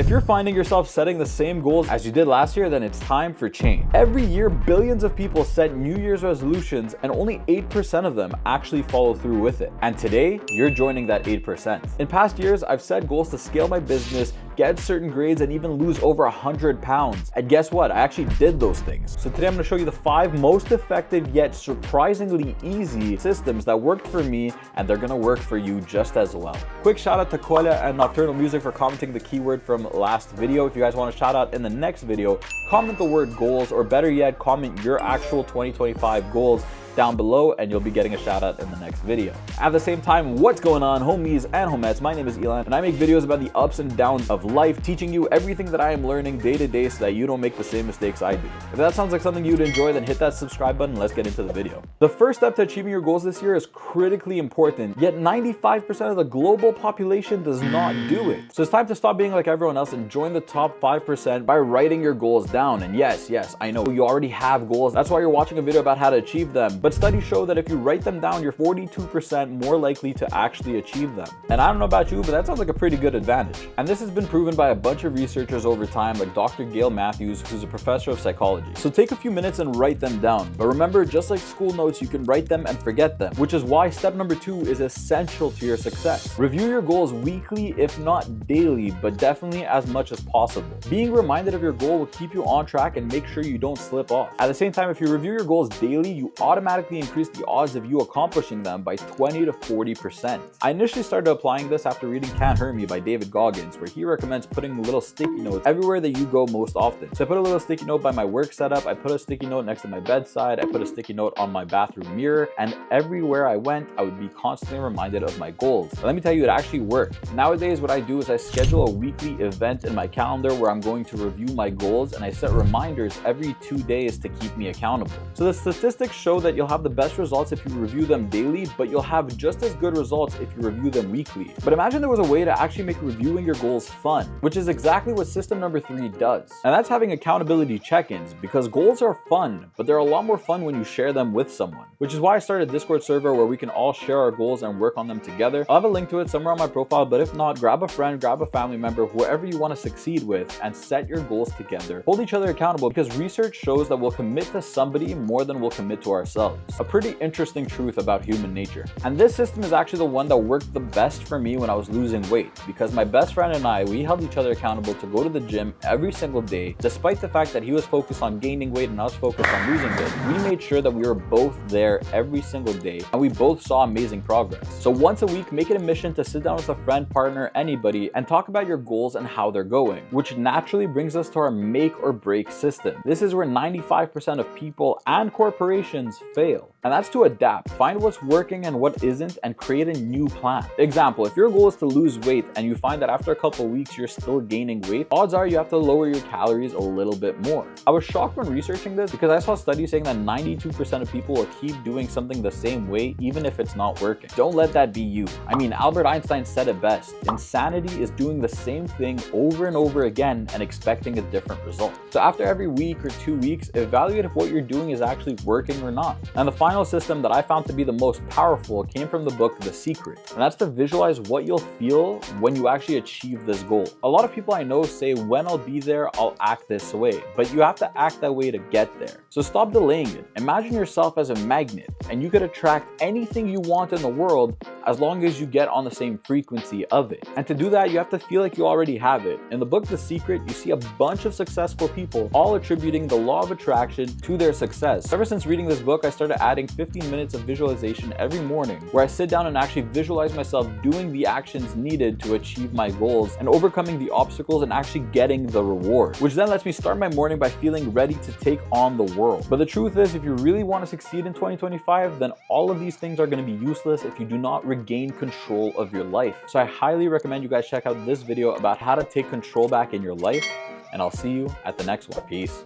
If you're finding yourself setting the same goals as you did last year, then it's time for change. Every year, billions of people set New Year's resolutions and only 8% of them actually follow through with it. And today, you're joining that 8%. In past years, I've set goals to scale my business, get certain grades, and even lose over 100 pounds. And guess what? I actually did those things. So today I'm gonna show you the 5 most effective yet surprisingly easy systems that worked for me, and they're gonna work for you just as well. Quick shout out to Koala and Nocturnal Music for commenting the keyword from last video. If you guys want a shout out in the next video, comment the word goals, or better yet, comment your actual 2025 goals down below and you'll be getting a shout out in the next video. At the same time, what's going on, homies and homettes? My name is Ilan and I make videos about the ups and downs of life, teaching you everything that I am learning day to day so that you don't make the same mistakes I do. If that sounds like something you'd enjoy, then hit that subscribe button. Let's get into the video. The first step to achieving your goals this year is critically important, yet 95% of the global population does not do it. So it's time to stop being like everyone else and join the top 5% by writing your goals down. And yes, I know you already have goals. That's why you're watching a video about how to achieve them. But studies show that if you write them down, you're 42% more likely to actually achieve them. And I don't know about you, but that sounds like a pretty good advantage. And this has been proven by a bunch of researchers over time, like Dr. Gail Matthews, who's a professor of psychology. So take a few minutes and write them down. But remember, just like school notes, you can write them and forget them, which is why step number 2 is essential to your success. Review your goals weekly, if not daily, but definitely as much as possible. Being reminded of your goal will keep you on track and make sure you don't slip off. At the same time, if you review your goals daily, you automatically increase the odds of you accomplishing them by 20 to 40%. I initially started applying this after reading Can't Hurt Me by David Goggins, where he recommends putting little sticky notes everywhere that you go most often. So I put a little sticky note by my work setup, I put a sticky note next to my bedside, I put a sticky note on my bathroom mirror, and everywhere I went, I would be constantly reminded of my goals. And let me tell you, it actually worked. Nowadays, what I do is I schedule a weekly event in my calendar where I'm going to review my goals, and I set reminders every 2 days to keep me accountable. So the statistics show that you'll have the best results if you review them daily, but you'll have just as good results if you review them weekly. But imagine there was a way to actually make reviewing your goals fun, which is exactly what system number 3 does. And that's having accountability check-ins, because goals are fun, but they're a lot more fun when you share them with someone, which is why I started a Discord server where we can all share our goals and work on them together. I'll have a link to it somewhere on my profile, but if not, grab a friend, grab a family member, whoever you want to succeed with, and set your goals together. Hold each other accountable, because research shows that we'll commit to somebody more than we'll commit to ourselves. A pretty interesting truth about human nature. And this system is actually the one that worked the best for me when I was losing weight, because my best friend and I, we held each other accountable to go to the gym every single day, despite the fact that he was focused on gaining weight and I was focused on losing it. We made sure that we were both there every single day, and we both saw amazing progress. So once a week, make it a mission to sit down with a friend, partner, anybody, and talk about your goals and how they're going, which naturally brings us to our make or break system. This is where 95% of people and corporations fail, and that's to adapt. Find what's working and what isn't, and create a new plan. Example, if your goal is to lose weight and you find that after a couple weeks you're still gaining weight, odds are you have to lower your calories a little bit more. I was shocked when researching this, because I saw studies saying that 92% of people will keep doing something the same way even if it's not working. Don't let that be you. I mean, Albert Einstein said it best: insanity is doing the same thing over and over again and expecting a different result. So after every week or 2 weeks, evaluate if what you're doing is actually working or not. And the final system that I found to be the most powerful came from the book The Secret, and that's to visualize what you'll feel when you actually achieve this goal. A lot of people I know say, when I'll be there, I'll act this way, but you have to act that way to get there. So stop delaying it. Imagine yourself as a magnet, and you could attract anything you want in the world as long as you get on the same frequency of it. And to do that, you have to feel like you already have it. In the book The Secret, you see a bunch of successful people all attributing the law of attraction to their success. Ever since reading this book, I started adding 15 minutes of visualization every morning, where I sit down and actually visualize myself doing the actions needed to achieve my goals and overcoming the obstacles and actually getting the reward, which then lets me start my morning by feeling ready to take on the world. But the truth is, if you really want to succeed in 2025, then all of these things are going to be useless if you do not regain control of your life. So I highly recommend you guys check out this video about how to take control back in your life, and I'll see you at the next one. Peace.